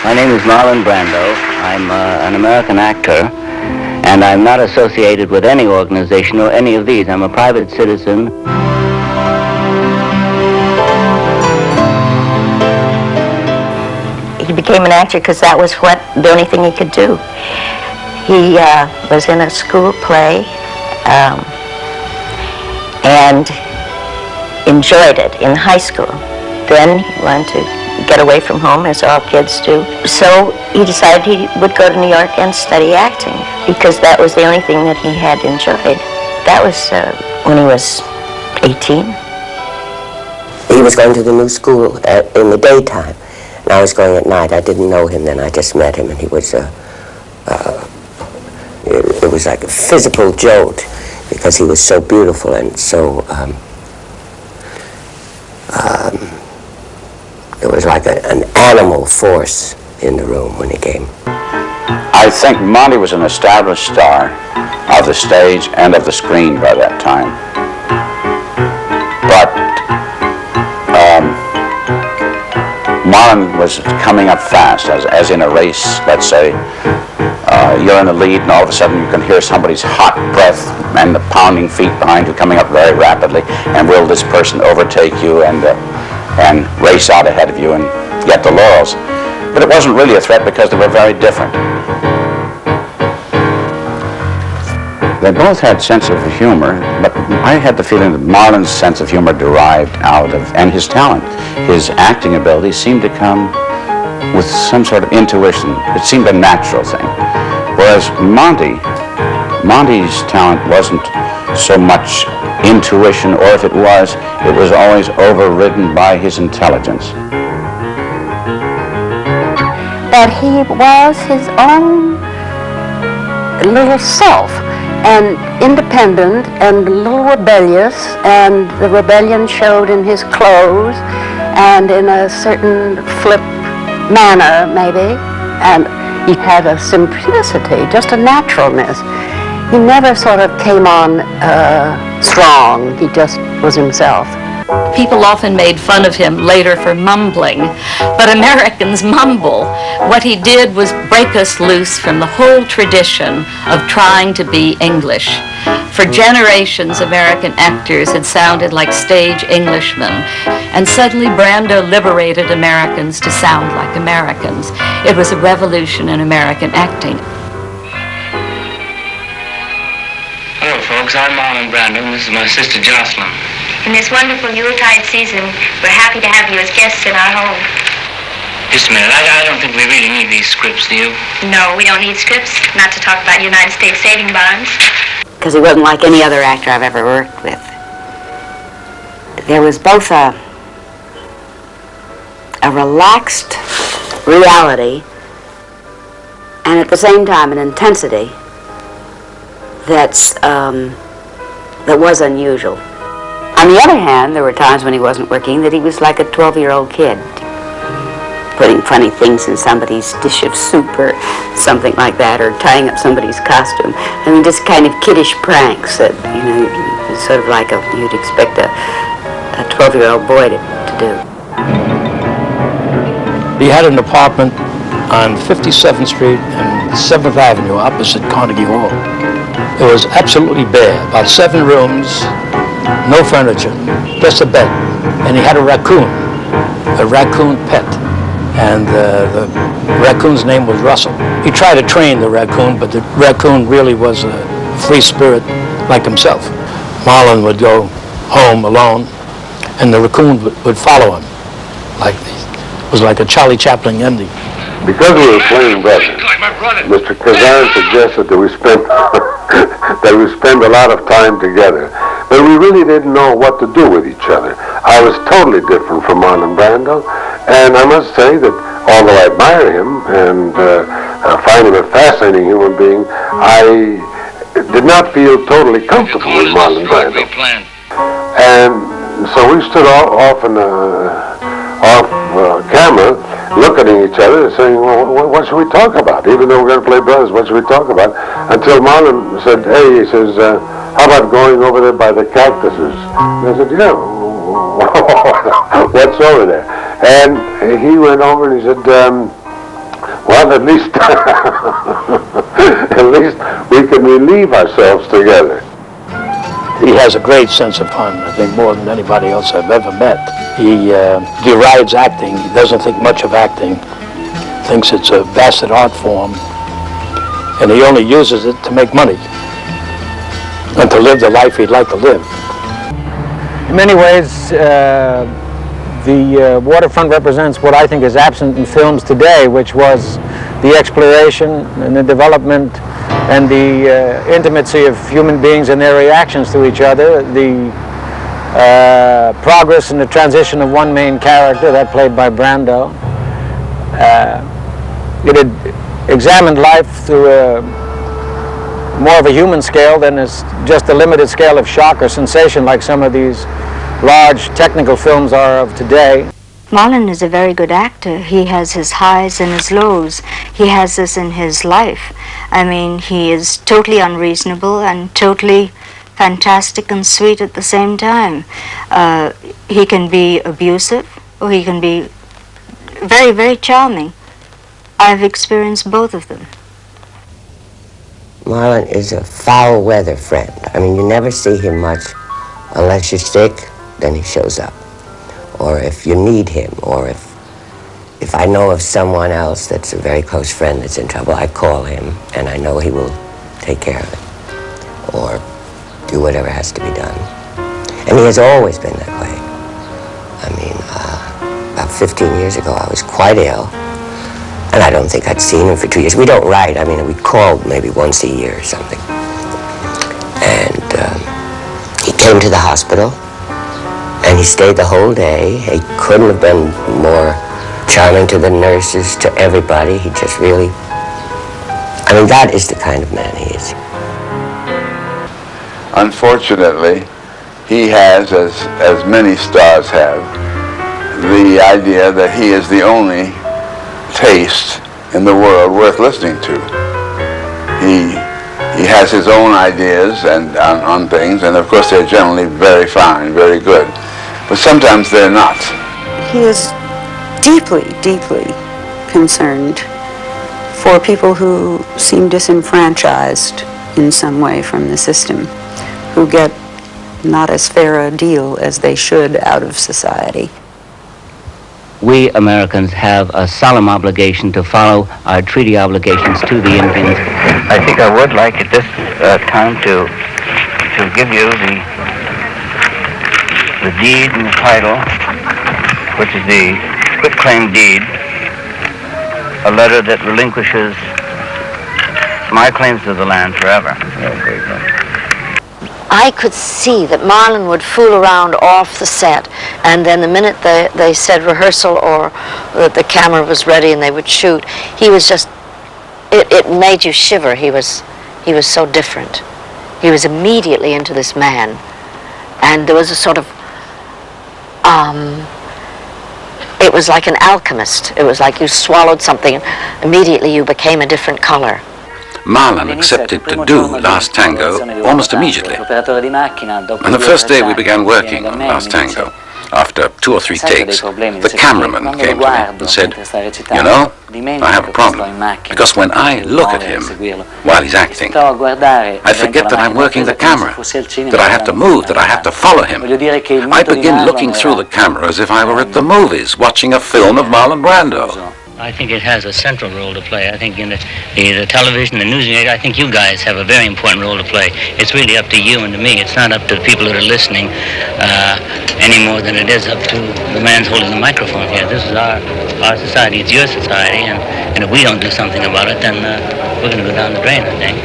My name is Marlon Brando. I'm an American actor, and I'm not associated with any organization or any of these. I'm a private citizen. He became an actor because that was the only thing he could do. He was in a school play and enjoyed it in high school. Then he wanted to get away from home, as all kids do. So he decided he would go to New York and study acting because that was the only thing that he had enjoyed. That was when he was 18. He was going to the new school in the daytime, and I was going at night. I didn't know him then. I just met him, and he was it was like a physical jolt because he was so beautiful and so it was like an animal force in the room when he came. I think Monty was an established star of the stage and of the screen by that time. But Marlon was coming up fast, as in a race, let's say. You're in the lead, and all of a sudden you can hear somebody's hot breath and the pounding feet behind you coming up very rapidly, and will this person overtake you and race out ahead of you and get the laurels? But it wasn't really a threat because they were very different. They both had sense of humor, but I had the feeling that Marlon's sense of humor derived out of, and his talent, his acting ability seemed to come with some sort of intuition. It seemed a natural thing. Whereas Monty's talent wasn't so much intuition, or if it was always overridden by his intelligence. That he was his own little self, and independent and a little rebellious, and the rebellion showed in his clothes and in a certain flip manner, maybe, and he had a simplicity, just a naturalness. He never sort of came on strong. He just was himself. People often made fun of him later for mumbling, but Americans mumble. What he did was break us loose from the whole tradition of trying to be English. For generations, American actors had sounded like stage Englishmen, and suddenly Brando liberated Americans to sound like Americans. It was a revolution in American acting. Hello, folks. I'm Marlon Brando, and this is my sister Jocelyn. In this wonderful Yuletide season, we're happy to have you as guests in our home. Just a minute. I don't think we really need these scripts, do you? No, we don't need scripts, not to talk about United States saving bonds. Because he wasn't like any other actor I've ever worked with. There was both a relaxed reality and at the same time an intensity that was unusual. On the other hand, there were times when he wasn't working that he was like a 12-year-old kid, putting funny things in somebody's dish of soup or something like that, or tying up somebody's costume. I mean, just kind of kiddish pranks that, you know, sort of like you'd expect a 12-year-old boy to do. He had an apartment on 57th Street and 7th Avenue opposite Carnegie Hall. It was absolutely bare, about 7 rooms, no furniture, just a bed. And he had a raccoon pet. And the raccoon's name was Russell. He tried to train the raccoon, but the raccoon really was a free spirit like himself. Marlon would go home alone, and the raccoon would follow him. It was like a Charlie Chaplin ending. Because we were playing brothers, Mr. Kazan suggested that we spend a lot of time together. But we really didn't know what to do with each other. I was totally different from Marlon Brando, and I must say that although I admire him and find him a fascinating human being, I did not feel totally comfortable with Marlon Brando. And so we stood off camera, looking at each other and saying, well, what should we talk about? Even though we're going to play brothers, what should we talk about? Until Marlon said, hey, he says, how about going over there by the cactuses? And I said, yeah, what's over there? And he went over and he said, Well, at least, at least we can relieve ourselves together. He has a great sense of fun, I think, more than anybody else I've ever met. He derides acting. He doesn't think much of acting. Thinks it's a bastard art form, and he only uses it to make money and to live the life he'd like to live. In many ways, the waterfront represents what I think is absent in films today, which was the exploration and the development and the intimacy of human beings and their reactions to each other, the progress and the transition of one main character, that played by Brando. It had examined life through more of a human scale than is just a limited scale of shock or sensation like some of these large technical films are of today. Marlon is a very good actor. He has his highs and his lows. He has this in his life. I mean, he is totally unreasonable and totally fantastic and sweet at the same time. He can be abusive, or he can be very, very charming. I've experienced both of them. Marlon is a foul weather friend. I mean, you never see him much unless you're sick, then he shows up. Or if you need him, or if I know of someone else that's a very close friend that's in trouble, I call him, and I know he will take care of it, or do whatever has to be done. And he has always been that way. I mean, about 15 years ago, I was quite ill, and I don't think I'd seen him for 2 years. We don't write. I mean, we call maybe once a year or something. And he came to the hospital, and he stayed the whole day. He couldn't have been more charming to the nurses, to everybody. He just really, I mean, that is the kind of man he is. Unfortunately, he has, as many stars have, the idea that he is the only taste in the world worth listening to. He has his own ideas and on things, and of course they're generally very fine, very good. But sometimes they're not. He is deeply, deeply concerned for people who seem disenfranchised in some way from the system, who get not as fair a deal as they should out of society. We Americans have a solemn obligation to follow our treaty obligations to the Indians. I think I would like at this time to give you the deed and the title, which is the quitclaim deed, a letter that relinquishes my claims to the land forever. I could see that Marlon would fool around off the set, and then the minute they said rehearsal or that the camera was ready and they would shoot, he was just, it made you shiver. He was so different. He was immediately into this man, and there was a sort of, it was like an alchemist. It was like you swallowed something and immediately you became a different color. Marlon accepted to do Last Tango almost immediately. And the first day we began working on Last Tango, after 2 or 3 takes, the cameraman came to me and said, "You know, I have a problem, because when I look at him while he's acting, I forget that I'm working the camera, that I have to move, that I have to follow him. I begin looking through the camera as if I were at the movies, watching a film of Marlon Brando." I think it has a central role to play. I think in the television, the news media, I think you guys have a very important role to play. It's really up to you and to me. It's not up to the people that are listening any more than it is up to the man holding the microphone here. This is our society. It's your society, and if we don't do something about it, then we're going to go down the drain, I think.